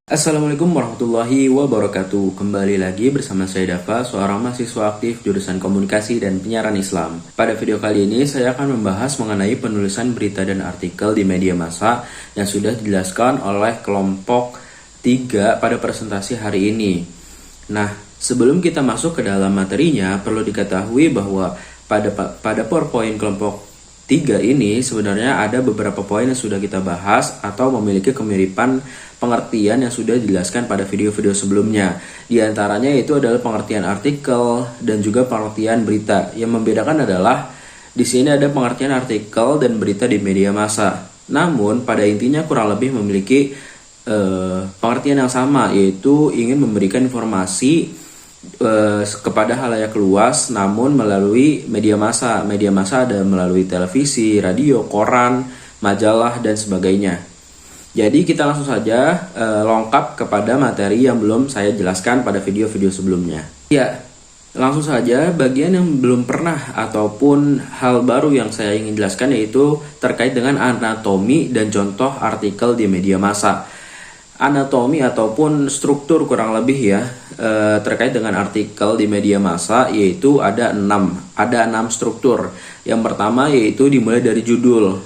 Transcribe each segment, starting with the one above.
Assalamualaikum warahmatullahi wabarakatuh. Kembali lagi bersama saya Dava, seorang mahasiswa aktif jurusan Komunikasi dan Penyiaran Islam. Pada video kali ini saya akan membahas mengenai penulisan berita dan artikel di media massa yang sudah dijelaskan oleh kelompok 3 pada presentasi hari ini. Nah, sebelum kita masuk ke dalam materinya, perlu diketahui bahwa pada PowerPoint kelompok 3 ini sebenarnya ada beberapa poin yang sudah kita bahas atau memiliki kemiripan pengertian yang sudah dijelaskan pada video-video sebelumnya. Di antaranya itu adalah pengertian artikel dan juga pengertian berita. Yang membedakan adalah di sini ada pengertian artikel dan berita di media massa. Namun pada intinya kurang lebih memiliki pengertian yang sama, yaitu ingin memberikan informasi kepada halayak luas namun melalui media massa. Media massa ada melalui televisi, radio, koran, majalah dan sebagainya. Jadi kita langsung saja lengkap kepada materi yang belum saya jelaskan pada video-video sebelumnya. Ya, langsung saja bagian yang belum pernah ataupun hal baru yang saya ingin jelaskan yaitu terkait dengan anatomi dan contoh artikel di media massa. Anatomi ataupun struktur kurang lebih ya terkait dengan artikel di media massa yaitu ada 6 struktur. Yang pertama yaitu dimulai dari judul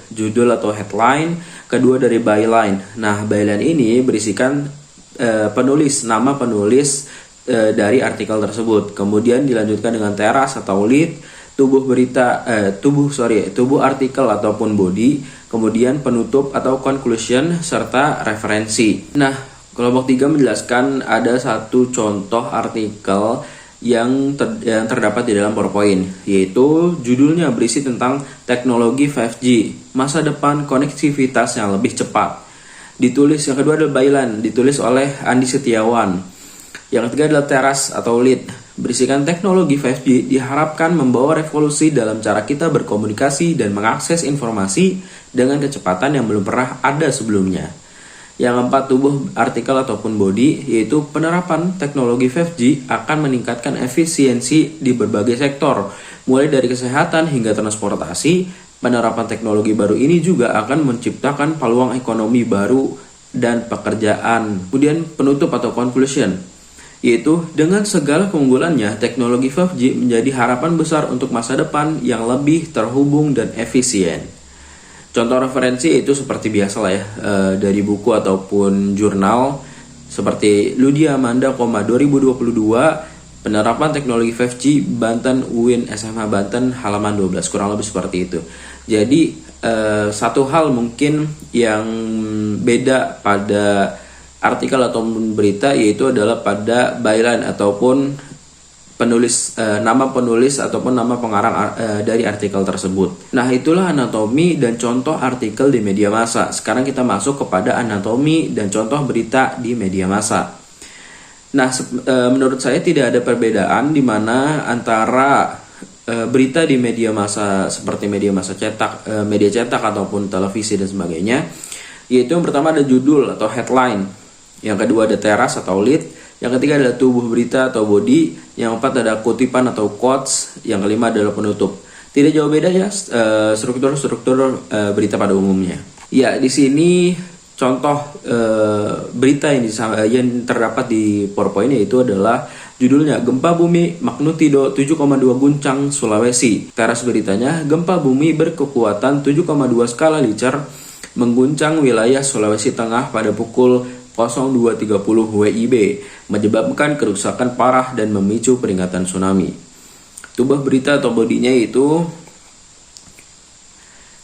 atau headline, kedua dari byline. Nah, byline ini berisikan nama penulis dari artikel tersebut. Kemudian dilanjutkan dengan teras atau lead, tubuh artikel ataupun body, kemudian penutup atau conclusion, serta referensi. Nah, kelompok 3 menjelaskan ada satu contoh artikel yang terdapat di dalam PowerPoint, yaitu judulnya berisi tentang teknologi 5G, masa depan konektivitas yang lebih cepat. Yang kedua adalah byline, ditulis oleh Andi Setiawan. Yang ketiga adalah teras atau lead, berisikan teknologi 5G diharapkan membawa revolusi dalam cara kita berkomunikasi dan mengakses informasi dengan kecepatan yang belum pernah ada sebelumnya. Yang keempat, tubuh artikel ataupun body, yaitu penerapan teknologi 5G akan meningkatkan efisiensi di berbagai sektor, mulai dari kesehatan hingga transportasi. Penerapan teknologi baru ini juga akan menciptakan peluang ekonomi baru dan pekerjaan. Kemudian penutup atau conclusion, yaitu dengan segala keunggulannya, teknologi 5G menjadi harapan besar untuk masa depan yang lebih terhubung dan efisien. Contoh referensi itu seperti biasa lah ya, dari buku ataupun jurnal seperti Ludia Amanda, 2022, penerapan teknologi 5G Banten UIN SMH Banten halaman 12, kurang lebih seperti itu. Jadi satu hal mungkin yang beda pada artikel ataupun berita yaitu adalah pada byline ataupun nama penulis ataupun nama pengarang dari artikel tersebut. Nah, itulah anatomi dan contoh artikel di media massa. Sekarang kita masuk kepada anatomi dan contoh berita di media massa. Nah, menurut saya tidak ada perbedaan di mana antara berita di media massa seperti media massa cetak, media cetak ataupun televisi dan sebagainya. Yaitu yang pertama ada judul atau headline, yang kedua ada teras atau lead, yang ketiga adalah tubuh berita atau body, yang keempat ada kutipan atau quotes, yang kelima adalah penutup. Tidak jauh beda ya struktur berita pada umumnya. Ya, di sini contoh berita yang terdapat di PowerPoint yaitu adalah judulnya Gempa Bumi Magnitudo 7,2 guncang Sulawesi. Teras beritanya, gempa bumi berkekuatan 7,2 skala Richter mengguncang wilayah Sulawesi Tengah pada pukul 02.30 WIB, menyebabkan kerusakan parah dan memicu peringatan tsunami. Tubuh berita atau bodinya itu,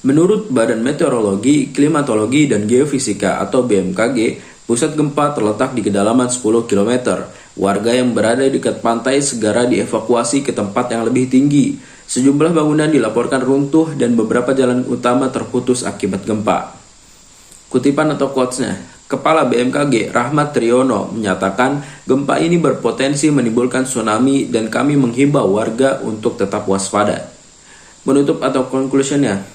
menurut Badan Meteorologi, Klimatologi dan Geofisika atau BMKG, pusat gempa terletak di kedalaman 10 km. Warga yang berada di dekat pantai segera dievakuasi ke tempat yang lebih tinggi. Sejumlah bangunan dilaporkan runtuh dan beberapa jalan utama terputus akibat gempa. Kutipan atau quotes-nya, Kepala BMKG Rahmat Triono menyatakan gempa ini berpotensi menimbulkan tsunami dan kami menghimbau warga untuk tetap waspada. Menutup atau conclusion-nya,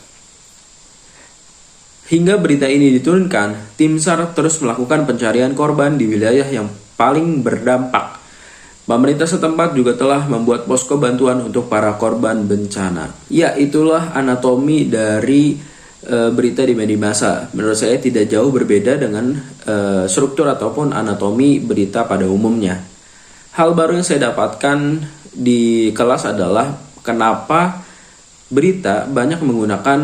hingga berita ini diturunkan, tim SAR terus melakukan pencarian korban di wilayah yang paling berdampak. Pemerintah setempat juga telah membuat posko bantuan untuk para korban bencana. Ya, itulah anatomi dari berita di media massa. Menurut saya tidak jauh berbeda dengan struktur ataupun anatomi berita pada umumnya. Hal baru yang saya dapatkan di kelas adalah kenapa berita banyak menggunakan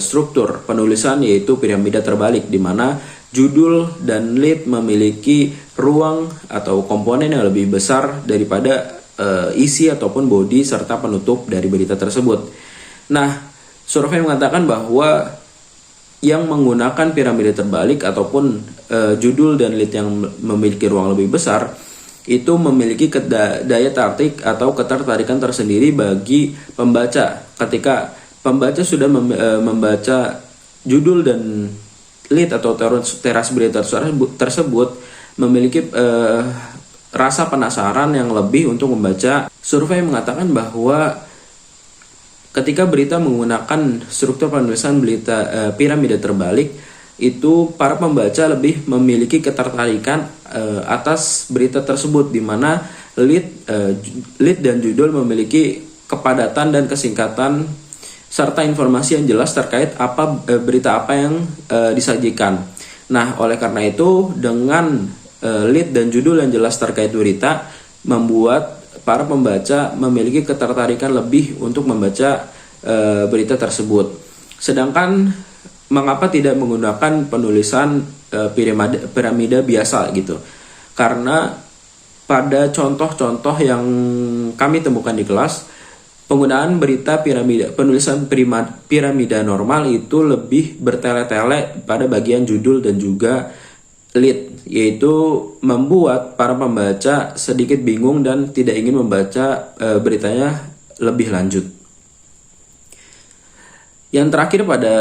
struktur penulisan yaitu piramida terbalik, di mana judul dan lead memiliki ruang atau komponen yang lebih besar daripada isi ataupun body serta penutup dari berita tersebut. Nah, survei mengatakan bahwa yang menggunakan piramida terbalik ataupun judul dan lead yang memiliki ruang lebih besar itu memiliki daya tarik atau ketertarikan tersendiri bagi pembaca. Ketika pembaca sudah membaca judul dan lead atau teras berita tersebut memiliki rasa penasaran yang lebih untuk membaca. Survei mengatakan bahwa ketika berita menggunakan struktur penulisan berita piramida terbalik, itu para pembaca lebih memiliki ketertarikan atas berita tersebut, di mana lead dan judul memiliki kepadatan dan kesingkatan serta informasi yang jelas terkait berita apa yang disajikan. Nah, oleh karena itu dengan lead dan judul yang jelas terkait berita membuat para pembaca memiliki ketertarikan lebih untuk membaca berita tersebut. Sedangkan mengapa tidak menggunakan penulisan piramida biasa gitu? Karena pada contoh-contoh yang kami temukan di kelas, penggunaan berita penulisan piramida normal itu lebih bertele-tele pada bagian judul dan juga lead, yaitu membuat para pembaca sedikit bingung dan tidak ingin membaca beritanya lebih lanjut. Yang terakhir pada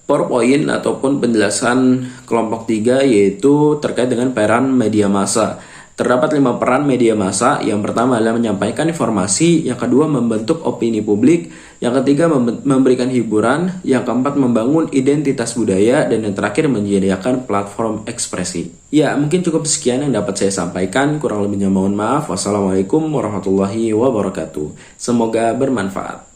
PowerPoint ataupun penjelasan kelompok 3 yaitu terkait dengan peran media massa. Terdapat 5 peran media massa. Yang pertama adalah menyampaikan informasi, yang kedua membentuk opini publik, yang ketiga memberikan hiburan, yang keempat membangun identitas budaya, dan yang terakhir menyediakan platform ekspresi. Ya, mungkin cukup sekian yang dapat saya sampaikan. Kurang lebihnya mohon maaf. Wassalamualaikum warahmatullahi wabarakatuh. Semoga bermanfaat.